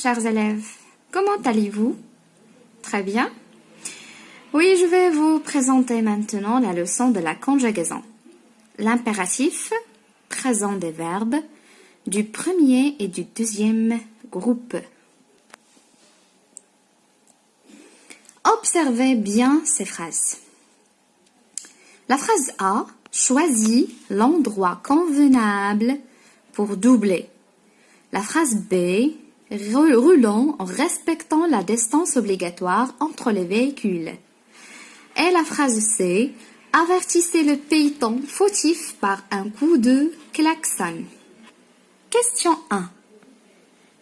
chers élèves. Comment allez-vous? Très bien. Oui, je vais vous présenter maintenant la leçon de la conjugaison. L'impératif, présent des verbes, du premier et du deuxième groupe. Observez bien ces phrases. La phrase A choisit l'endroit convenable pour doubler. La phrase B, roulant en respectant la distance obligatoire entre les véhicules. Et la phrase C, avertissez le piéton fautif par un coup de klaxon. Question 1.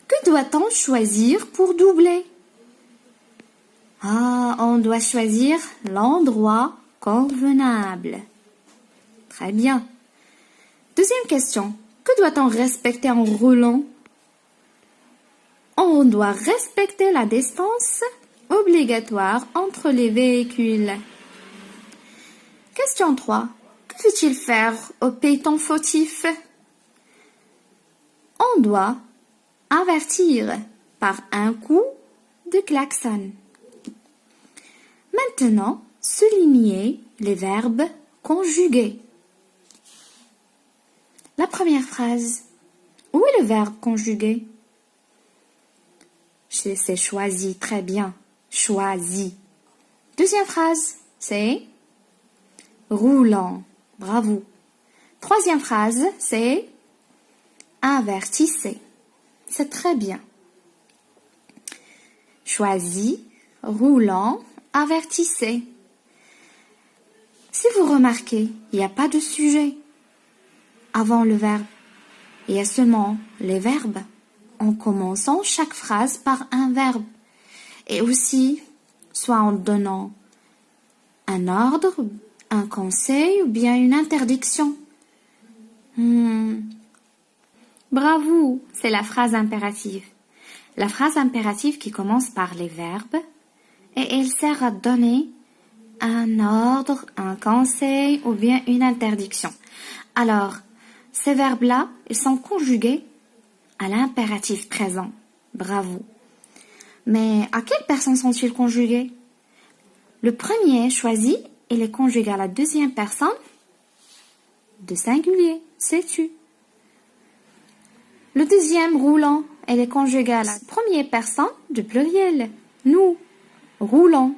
Que doit-on choisir pour doubler? On doit choisir l'endroit convenable. Très bien. Deuxième question. Que doit-on respecter en roulant? On doit respecter la distance obligatoire entre les véhicules. Question 3. Que faut-il faire au piéton fautif? On doit avertir par un coup de klaxon. Maintenant, soulignez les verbes conjugués. La première phrase. Où est le verbe conjugué? C'est choisi, très bien. Choisi. Deuxième phrase, c'est roulant. Bravo. Troisième phrase, c'est avertissez. C'est très bien. Choisi, roulant, avertissez. Si vous remarquez, il n'y a pas de sujet avant le verbe. Il y a seulement les verbes en commençant chaque phrase par un verbe. Et aussi, soit en donnant un ordre, un conseil ou bien une interdiction. Bravo, c'est la phrase impérative. La phrase impérative qui commence par les verbes et elle sert à donner un ordre, un conseil ou bien une interdiction. Alors, ces verbes-là, ils sont conjugués à l'impératif présent. Bravo. Mais à quelle personne sont-ils conjugués? Le premier choisi, il est conjugué à la deuxième personne de singulier, c'est tu. Le deuxième roulant, elle est conjuguée à la première personne de pluriel, nous, roulons.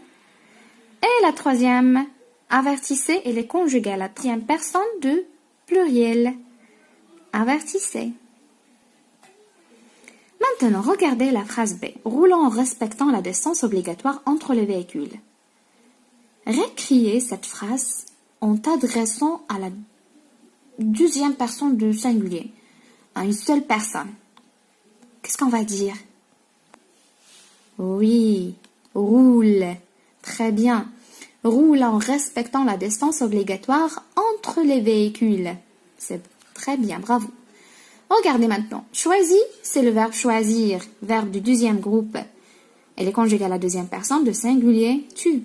Et la troisième, avertissez, elle est conjuguée à la troisième personne de pluriel, avertissez. Maintenant, regardez la phrase B. Roulant en respectant la distance obligatoire entre les véhicules. Réécrivez cette phrase en t'adressant à la deuxième personne du singulier, à une seule personne. Qu'est-ce qu'on va dire? Oui, roule. Très bien. Roule en respectant la distance obligatoire entre les véhicules. C'est très bien, bravo. Regardez maintenant. Choisi, c'est le verbe choisir, verbe du deuxième groupe. Elle est conjuguée à la deuxième personne de singulier, tu.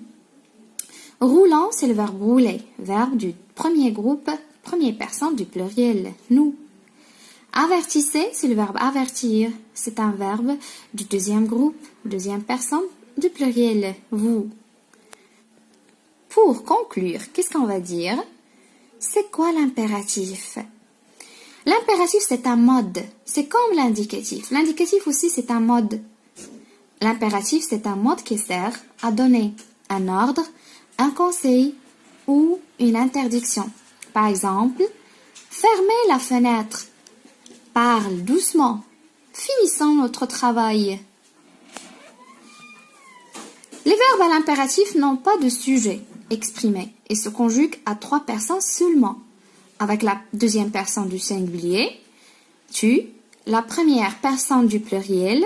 Roulant, c'est le verbe rouler, verbe du premier groupe, première personne du pluriel, nous. Avertissez, c'est le verbe avertir. C'est un verbe du deuxième groupe, deuxième personne du pluriel, vous. Pour conclure, qu'est-ce qu'on va dire? C'est quoi l'impératif? L'impératif, c'est un mode. C'est comme l'indicatif. L'indicatif aussi, c'est un mode. L'impératif, c'est un mode qui sert à donner un ordre, un conseil ou une interdiction. Par exemple, fermez la fenêtre. Parle doucement. Finissons notre travail. Les verbes à l'impératif n'ont pas de sujet exprimé et se conjuguent à 3 personnes seulement. Avec la deuxième personne du singulier, tu, la première personne du pluriel,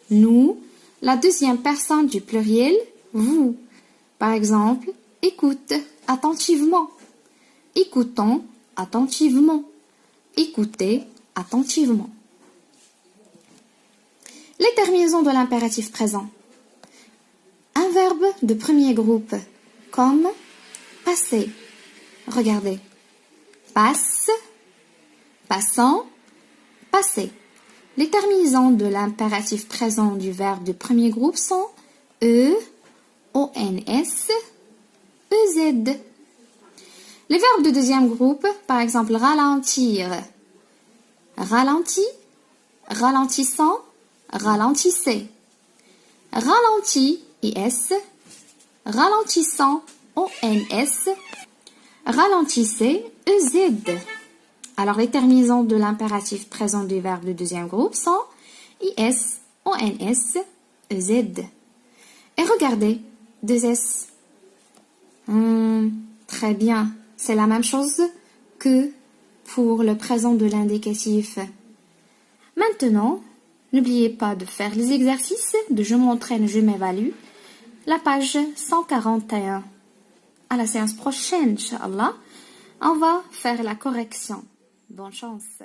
nous, la deuxième personne du pluriel, vous. Par exemple, écoute attentivement, écoutons attentivement, écoutez attentivement. Les terminaisons de l'impératif présent. Un verbe de premier groupe, comme passer. Regardez. Passe, passant, passer. Les terminaisons de l'impératif présent du verbe du premier groupe sont E, ONS, EZ. Les verbes du deuxième groupe, par exemple ralentir, ralenti, ralentissant, ralentissez. Ralenti, IS, ralentissant, ONS, ralentissez, EZ. Alors, les terminaisons de l'impératif présent du verbe du deuxième groupe sont IS, ONS, EZ. Et regardez, 2S. Très bien. C'est la même chose que pour le présent de l'indicatif. Maintenant, n'oubliez pas de faire les exercices de je m'entraîne, je m'évalue. La page 141. À la séance prochaine, Inch'Allah, on va faire la correction. Bonne chance.